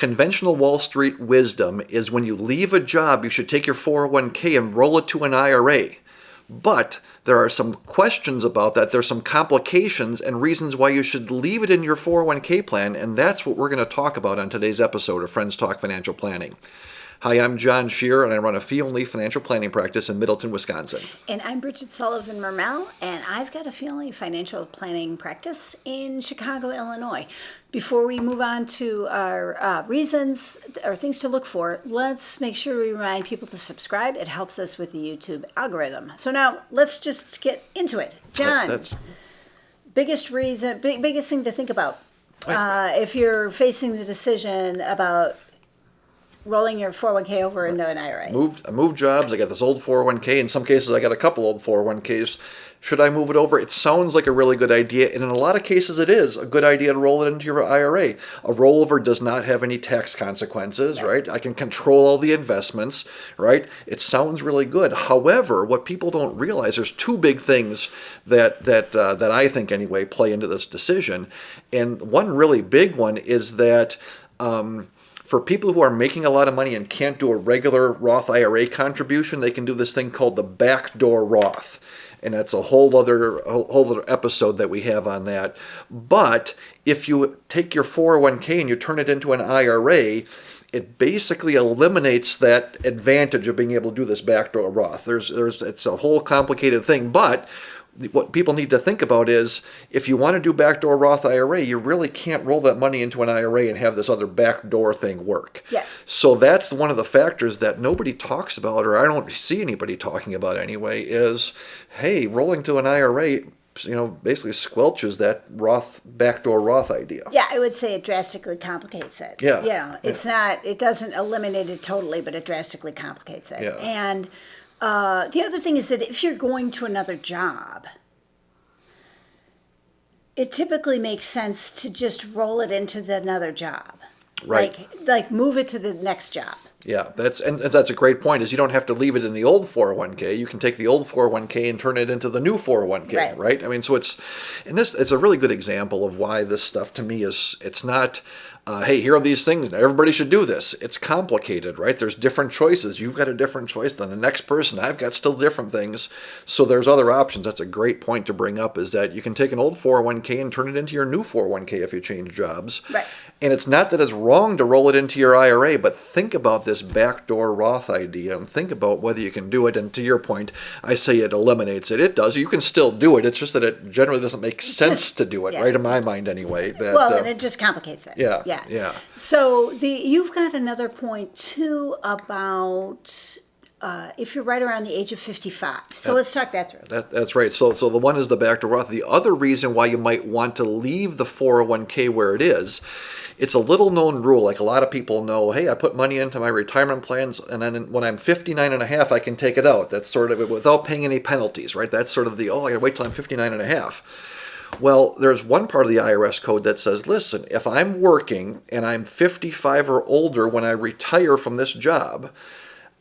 Conventional Wall Street wisdom is when you leave a job, you should take your 401k and roll it to an IRA. But there are some questions about that. There's some complications and reasons why you should leave it in your 401k plan, and that's what we're going to talk about on today's episode of Friends Talk Financial Planning. Hi, I'm John Shear, and I run a fee-only financial planning practice in Middleton, Wisconsin. And I'm Bridget Sullivan-Mermel, and I've got a fee-only financial planning practice in Chicago, Illinois. Before we move on to our reasons or things to look for, let's make sure we remind people to subscribe. It helps us with the YouTube algorithm. So now let's just get into it. John, biggest thing to think about if you're facing the decision about rolling your 401k over into an IRA. I moved jobs. I got this old 401k. In some cases, I got a couple old 401ks. Should I move it over? It sounds like a really good idea, and in a lot of cases, it is a good idea to roll it into your IRA. A rollover does not have any tax consequences, right? I can control all the investments, right? It sounds really good. However, what people don't realize, there's two big things that I think anyway play into this decision, and one really big one is that. For people who are making a lot of money and can't do a regular Roth IRA contribution, they can do this thing called the backdoor Roth. And that's a whole other episode that we have on that. But if you take your 401k and you turn it into an IRA, it basically eliminates that advantage of being able to do this backdoor Roth. It's a whole complicated thing, but what people need to think about is if you want to do backdoor Roth IRA, you really can't roll that money into an IRA and have this other backdoor thing work. Yeah. So that's one of the factors that nobody talks about, or I don't see anybody talking about anyway, is, hey, rolling to an IRA, basically squelches that backdoor Roth idea. Yeah, I would say it drastically complicates it. Yeah. It doesn't eliminate it totally, but it drastically complicates it. Yeah. And the other thing is that if you're going to another job, it typically makes sense to just roll it into another job. Right. Like move it to the next job. Yeah, that's a great point, is you don't have to leave it in the old 401k. You can take the old 401k and turn it into the new 401k, right? I mean, so it's a really good example of why this stuff to me it's not, hey, here are these things, now everybody should do this. It's complicated, right? There's different choices. You've got a different choice than the next person. I've got still different things. So there's other options. That's a great point to bring up, is that you can take an old 401k and turn it into your new 401k if you change jobs. Right. And it's not that it's wrong to roll it into your IRA, but think about this backdoor Roth idea and think about whether you can do it. And to your point, I say it eliminates it. It does. You can still do it. It's just that it generally doesn't make sense to do it, right? In my mind, anyway. And it just complicates it. Yeah. So you've got another point too about if you're right around the age of 55. So let's talk that through. That's right. So the one is the backdoor Roth. The other reason why you might want to leave the 401k where it is, it's a little known rule. Like a lot of people know, hey, I put money into my retirement plans, and then when I'm 59 and a half, I can take it out. That's sort of without paying any penalties, right? That's sort of I got to wait till I'm 59 and a half. Well, there's one part of the IRS code that says, listen, if I'm working and I'm 55 or older when I retire from this job,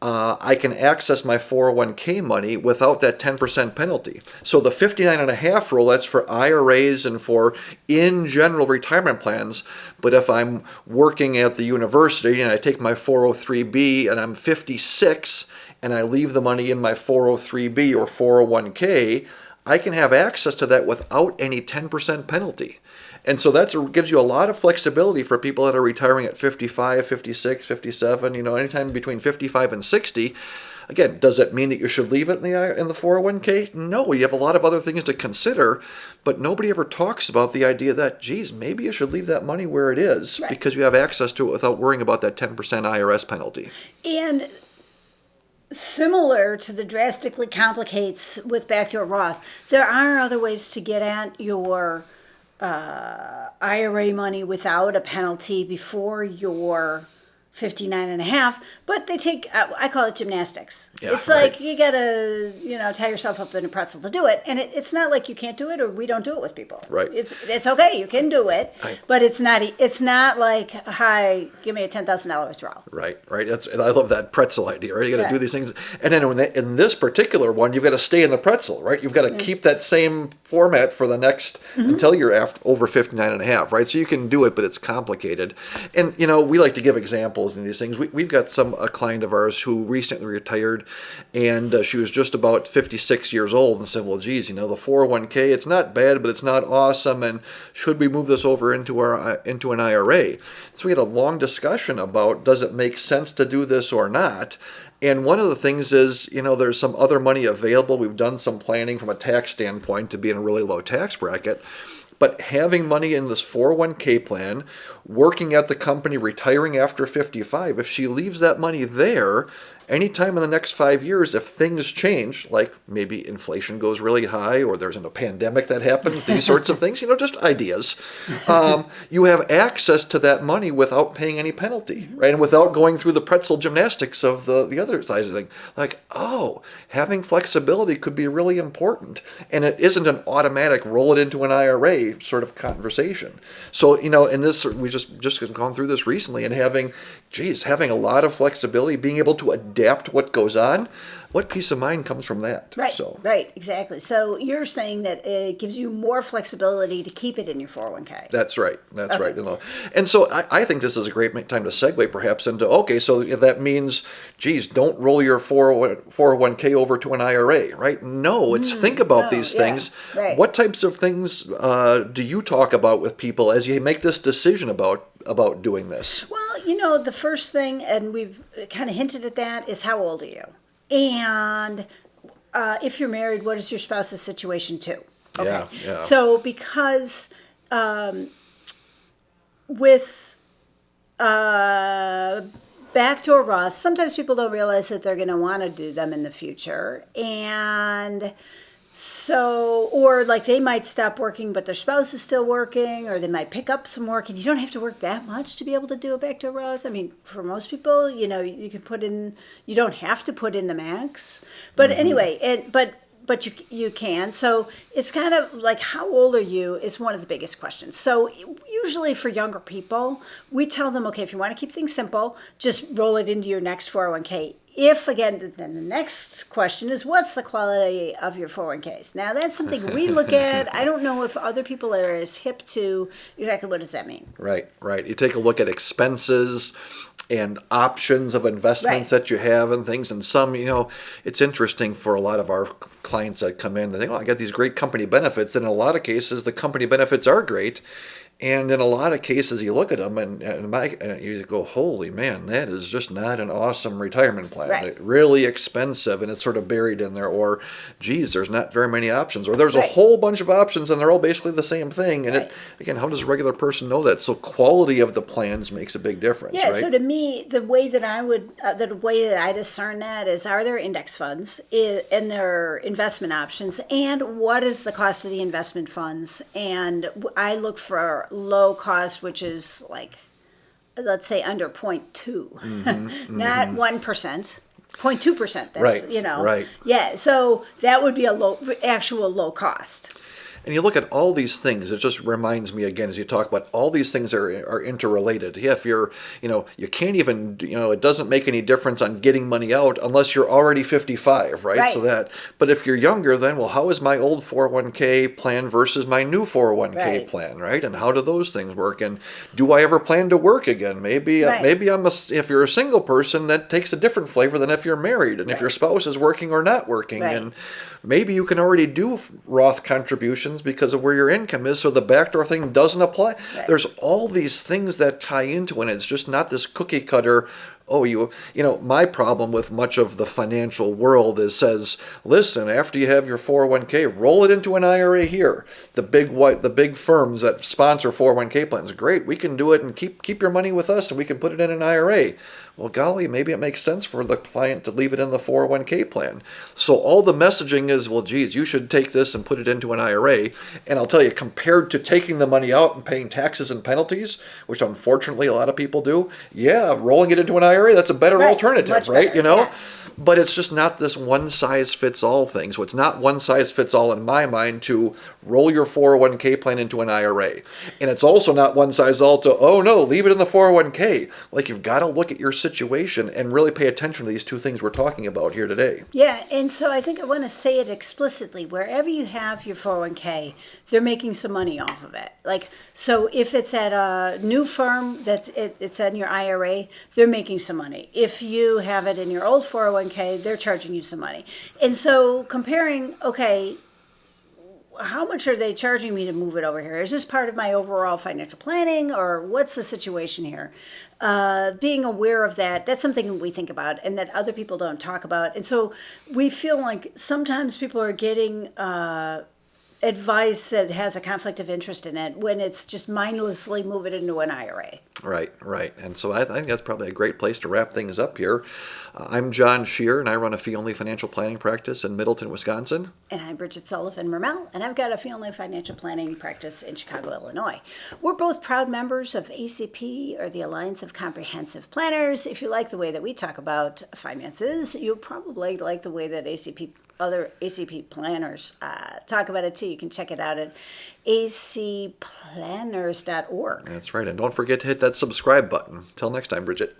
I can access my 401k money without that 10% penalty. So the 59 and a half rule, that's for IRAs and for in general retirement plans. But if I'm working at the university and I take my 403b and I'm 56 and I leave the money in my 403b or 401k, I can have access to that without any 10% penalty. And so that gives you a lot of flexibility for people that are retiring at 55, 56, 57, anytime between 55 and 60. Again, does that mean that you should leave it in the 401k? No, you have a lot of other things to consider, but nobody ever talks about the idea that, geez, maybe you should leave that money where it is because you have access to it without worrying about that 10% IRS penalty. And similar to the drastically complicates with backdoor Roth, there are other ways to get at your IRA money without a penalty before your 59 and a half, but they take, I call it gymnastics. Yeah, it's right. like you gotta, tie yourself up in a pretzel to do it. And it's not like you can't do it or we don't do it with people. Right. It's okay, you can do it, Right. but it's not like, hi, give me a $10,000 withdrawal. Right. And I love that pretzel idea, right? You got to Yeah. do these things. And then in this particular one, you've got to stay in the pretzel, right? You've got to keep that same format for the next, until you're over 59 and a half, right? So you can do it, but it's complicated. And, we like to give examples in these things. We've got a client of ours who recently retired, and she was just about 56 years old and said, well, geez, the 401k, it's not bad, but it's not awesome. And should we move this over into an IRA? So we had a long discussion about, does it make sense to do this or not? And one of the things is, there's some other money available. We've done some planning from a tax standpoint to be in a really low tax bracket. But having money in this 401k plan, working at the company, retiring after 55, if she leaves that money there, anytime in the next 5 years, if things change, like maybe inflation goes really high or there's a pandemic that happens, these sorts of things, just ideas, you have access to that money without paying any penalty, right? And without going through the pretzel gymnastics of the other side of the thing. Like, having flexibility could be really important. And it isn't an automatic roll it into an IRA sort of conversation. So, in this, we just gone through this recently, and having a lot of flexibility, being able to adapt what goes on, what peace of mind comes from that? Right, So, right, exactly. So you're saying that it gives you more flexibility to keep it in your 401k. That's right. That's right. And so I think this is a great time to segue perhaps into, okay, so that means, don't roll your 401k over to an IRA, right? No, it's think about these things. Right. What types of things do you talk about with people as you make this decision about doing this? Well, the first thing, and we've kind of hinted at that, is how old are you? And if you're married, what is your spouse's situation too? Okay. Yeah. So because with backdoor Roths, sometimes people don't realize that they're going to want to do them in the future. And so, or like they might stop working, but their spouse is still working, or they might pick up some work, and you don't have to work that much to be able to do a backdoor Roth. I mean, for most people, you can put in, you don't have to put in the max, but anyway, but you can. So it's kind of like, how old are you is one of the biggest questions. So usually for younger people, we tell them, okay, if you want to keep things simple, just roll it into your next 401k. If, again, then the next question is, what's the quality of your 401ks? Now, that's something we look at. I don't know if other people are as hip to exactly what does that mean. Right. You take a look at expenses and options of investments that you have and things. And some, it's interesting for a lot of our clients that come in, they think, I got these great company benefits. And in a lot of cases, the company benefits are great. And in a lot of cases, you look at them and you go, holy man, that is just not an awesome retirement plan. Right. It's really expensive, and it's sort of buried in there. Or, geez, there's not very many options. Or there's a whole bunch of options, and they're all basically the same thing. And again, how does a regular person know that? So quality of the plans makes a big difference, Yeah, right? so to me, the way that I discern that is, are there index funds and their investment options, and what is the cost of the investment funds? And I look for low cost, which is like, let's say under 0.2, not 1%. 0.2%. That's, Right. Yeah, so that would be a actual low cost. And you look at all these things, it just reminds me again, as you talk about all these things are interrelated. Yeah, if you're, you can't even, it doesn't make any difference on getting money out unless you're already 55, right? So but if you're younger, then, well, how is my old 401k plan versus my new 401k plan, right? And how do those things work? And do I ever plan to work again? Maybe if you're a single person, that takes a different flavor than if you're married, and if your spouse is working or not working. And maybe you can already do Roth contributions because of where your income is, so the backdoor thing doesn't apply. There's all these things that tie into it, and it's just not this cookie cutter. My problem with much of the financial world says, listen, after you have your 401k, roll it into an IRA here. The big firms that sponsor 401k plans, great, we can do it and keep your money with us, and we can put it in an IRA. well, golly, maybe it makes sense for the client to leave it in the 401k plan. So all the messaging is, well, geez, you should take this and put it into an IRA. And I'll tell you, compared to taking the money out and paying taxes and penalties, which unfortunately a lot of people do, yeah, rolling it into an IRA, that's a better alternative, much right? better, You know? yeah. But it's just not this one-size-fits-all thing. So it's not one-size-fits-all in my mind to roll your 401k plan into an IRA. And it's also not one-size-all to, oh no, leave it in the 401k. Like, you've got to look at your situation and really pay attention to these two things we're talking about here today. Yeah, and so I think I want to say it explicitly. Wherever you have your 401k, they're making some money off of it. Like, so if it's at a new firm it's in your IRA, they're making some money. If you have it in your old 401k, they're charging you some money. And so comparing, okay, how much are they charging me to move it over here? Is this part of my overall financial planning, or what's the situation here? Being aware of that, that's something we think about and that other people don't talk about. And so we feel like sometimes people are getting advice that has a conflict of interest in it when it's just mindlessly move it into an IRA. Right, right. And so I think that's probably a great place to wrap things up here. I'm John Shear, and I run a fee-only financial planning practice in Middleton, Wisconsin. And I'm Bridget Sullivan-Mermel, and I've got a fee-only financial planning practice in Chicago, Illinois. We're both proud members of ACP, or the Alliance of Comprehensive Planners. If you like the way that we talk about finances, you'll probably like the way that other ACP planners talk about it too. You can check it out at acplanners.org. That's right. And don't forget to hit that subscribe button. Till next time, Bridget.